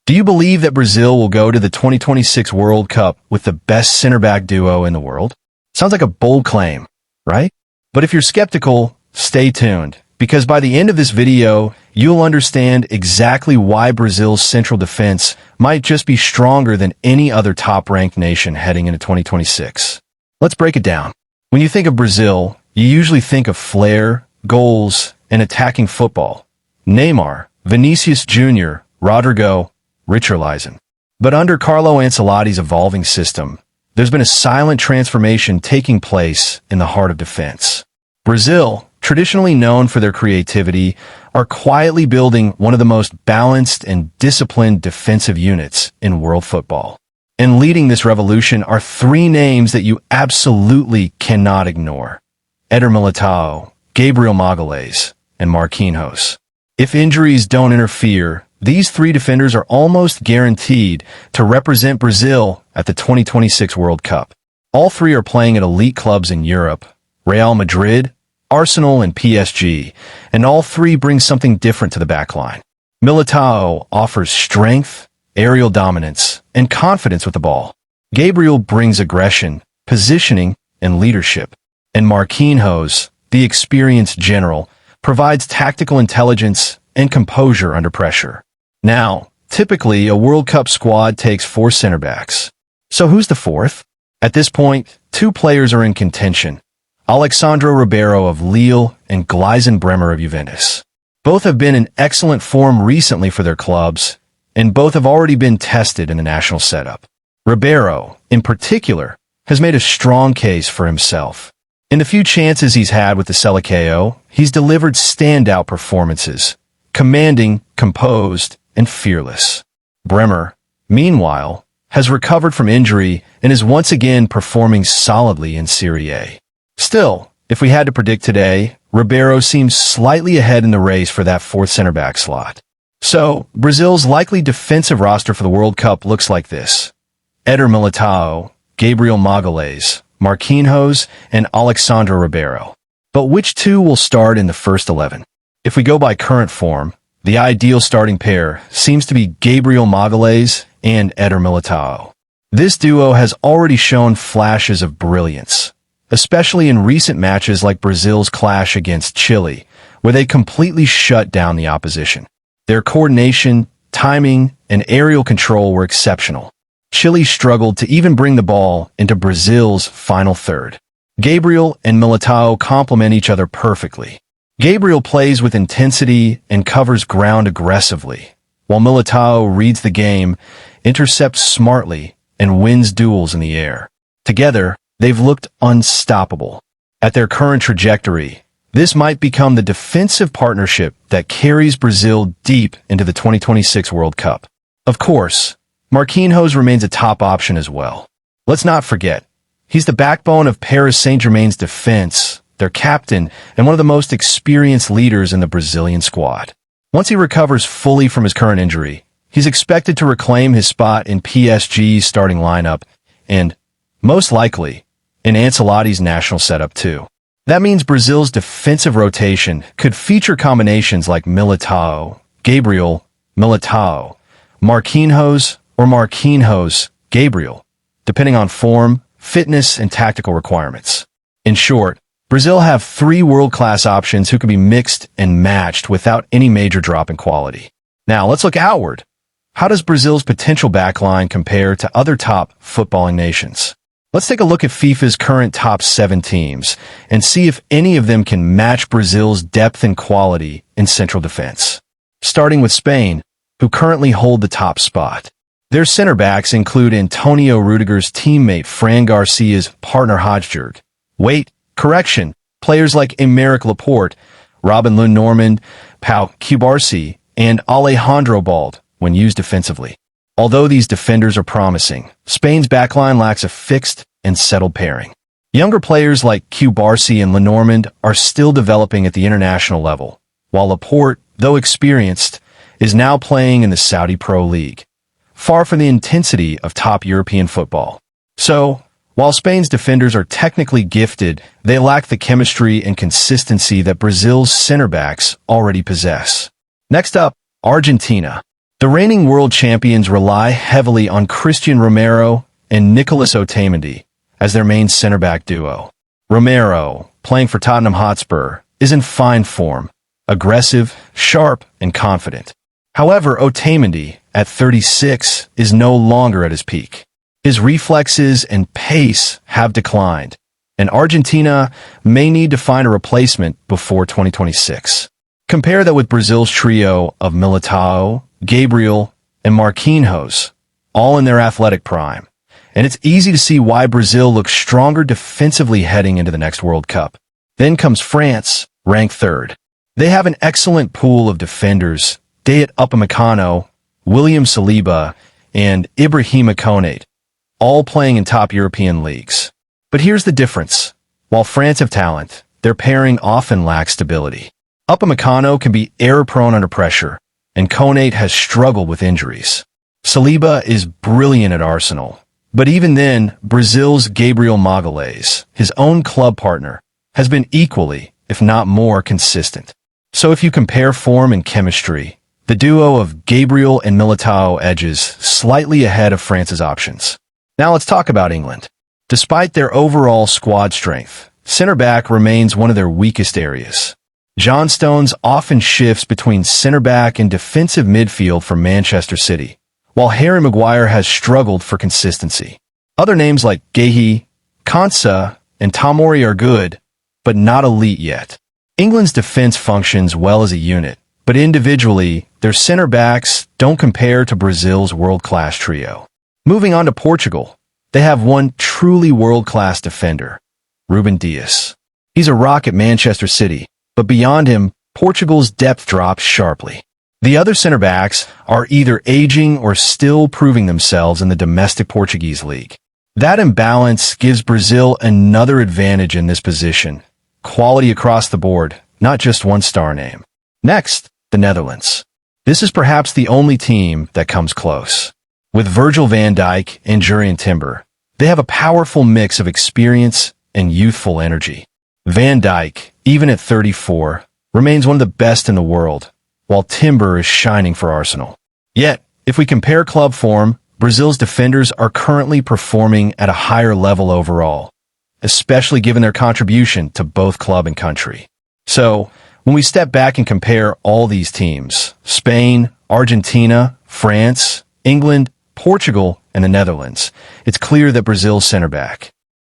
Do you believe that Brazil will go to the 2026 World Cup with the best center-back duo in the world? Sounds like a bold claim, right? But if you're skeptical, stay tuned, because by the end of this video, you'll understand exactly why Brazil's central defense might just be stronger than any other top-ranked nation heading into 2026. Let's break it down. When you think of Brazil, you usually think of flair, goals, and attacking football. Neymar, Vinicius Jr., Rodrigo, Richarlison. But under Carlo Ancelotti's evolving system, there's been a silent transformation taking place in the heart of defense. Brazil, traditionally known for their creativity, are quietly building one of the most balanced and disciplined defensive units in world football. And leading this revolution are three names that you absolutely cannot ignore: Eder Militao, Gabriel Magalhaes, and Marquinhos. If injuries don't interfere, these three defenders are almost guaranteed to represent Brazil at the 2026 World Cup. All three are playing at elite clubs in Europe: Real Madrid, Arsenal, and PSG, and all three bring something different to the backline. Militao offers strength, aerial dominance, and confidence with the ball. Gabriel brings aggression, positioning, and leadership. And Marquinhos, the experienced general, provides tactical intelligence and composure under pressure. Now, typically, a World Cup squad takes 4 center backs. So who's the fourth? At this point, 2 players are in contention: Alexandre Ribeiro of Lille and Gleisen Bremer of Juventus. Both have been in excellent form recently for their clubs, and both have already been tested in the national setup. Ribeiro, in particular, has made a strong case for himself. In the few chances he's had with the Seleção, he's delivered standout performances, commanding, composed, and fearless. Bremer, meanwhile, has recovered from injury and is once again performing solidly in Serie A. Still, if we had to predict today, Ribeiro seems slightly ahead in the race for that 4th center-back slot. So, Brazil's likely defensive roster for the World Cup looks like this: Éder Militao, Gabriel Magalhaes, Marquinhos, and Alexandre Ribeiro. But which 2 will start in the first 11? If we go by current form, the ideal starting pair seems to be Gabriel Magalhaes and Éder Militao. This duo has already shown flashes of brilliance, especially in recent matches like Brazil's clash against Chile, where they completely shut down the opposition. Their coordination, timing, and aerial control were exceptional. Chile struggled to even bring the ball into Brazil's final third. Gabriel and Militao complement each other perfectly. Gabriel plays with intensity and covers ground aggressively, while Militao reads the game, intercepts smartly, and wins duels in the air. Together, they've looked unstoppable. At their current trajectory, this might become the defensive partnership that carries Brazil deep into the 2026 World Cup. Of course, Marquinhos remains a top option as well. Let's not forget, he's the backbone of Paris Saint-Germain's defense, their captain, and one of the most experienced leaders in the Brazilian squad. Once he recovers fully from his current injury, he's expected to reclaim his spot in PSG's starting lineup and, most likely, in Ancelotti's national setup too. That means Brazil's defensive rotation could feature combinations like Militao, Gabriel, Militao, Marquinhos, or Marquinhos, Gabriel, depending on form, fitness, and tactical requirements. In short, Brazil have 3 world-class options who can be mixed and matched without any major drop in quality. Now, let's look outward. How does Brazil's potential backline compare to other top footballing nations? Let's take a look at FIFA's current top 7 teams and see if any of them can match Brazil's depth and quality in central defense. Starting with Spain, who currently hold the top spot. Their center backs include Antonio Rudiger's teammate Fran Garcia's partner Højbjerg. Wait, correction, players like Aymeric Laporte, Robin Lund-Normand, Pau Cubarsí, and Alejandro Balde when used defensively. Although these defenders are promising, Spain's backline lacks a fixed and settled pairing. Younger players like Cubarsí and Lenormand are still developing at the international level, while Laporte, though experienced, is now playing in the Saudi Pro League, far from the intensity of top European football. So, while Spain's defenders are technically gifted, they lack the chemistry and consistency that Brazil's center backs already possess. Next up, Argentina. The reigning world champions rely heavily on Christian Romero and Nicolas Otamendi as their main center-back duo. Romero, playing for Tottenham Hotspur, is in fine form, aggressive, sharp, and confident. However, Otamendi, at 36, is no longer at his peak. His reflexes and pace have declined, and Argentina may need to find a replacement before 2026. Compare that with Brazil's trio of Militao, Gabriel, and Marquinhos, all in their athletic prime. And it's easy to see why Brazil looks stronger defensively heading into the next World Cup. Then comes France, ranked third. They have an excellent pool of defenders, Dayot Upamecano, William Saliba, and Ibrahima Konate, all playing in top European leagues. But here's the difference. While France have talent, their pairing often lacks stability. Upamecano can be error-prone under pressure, and Konate has struggled with injuries. Saliba is brilliant at Arsenal, but even then, Brazil's Gabriel Magalhaes, his own club partner, has been equally, if not more, consistent. So if you compare form and chemistry, the duo of Gabriel and Militao edges slightly ahead of France's options. Now let's talk about England. Despite their overall squad strength, center-back remains one of their weakest areas. John Stones often shifts between center-back and defensive midfield for Manchester City, while Harry Maguire has struggled for consistency. Other names like Guehi, Konsa, and Tomori are good, but not elite yet. England's defense functions well as a unit, but individually, their center-backs don't compare to Brazil's world-class trio. Moving on to Portugal, they have one truly world-class defender, Ruben Dias. He's a rock at Manchester City, but beyond him, Portugal's depth drops sharply. The other center-backs are either aging or still proving themselves in the domestic Portuguese league. That imbalance gives Brazil another advantage in this position. Quality across the board, not just one star name. Next, the Netherlands. This is perhaps the only team that comes close. With Virgil van Dijk and Jurrien Timber, they have a powerful mix of experience and youthful energy. Van Dijk, even at 34, remains one of the best in the world, while Timber is shining for Arsenal. Yet, if we compare club form, Brazil's defenders are currently performing at a higher level overall, especially given their contribution to both club and country. So, when we step back and compare all these teams, Spain, Argentina, France, England, Portugal, and the Netherlands, it's clear that Brazil's center-back,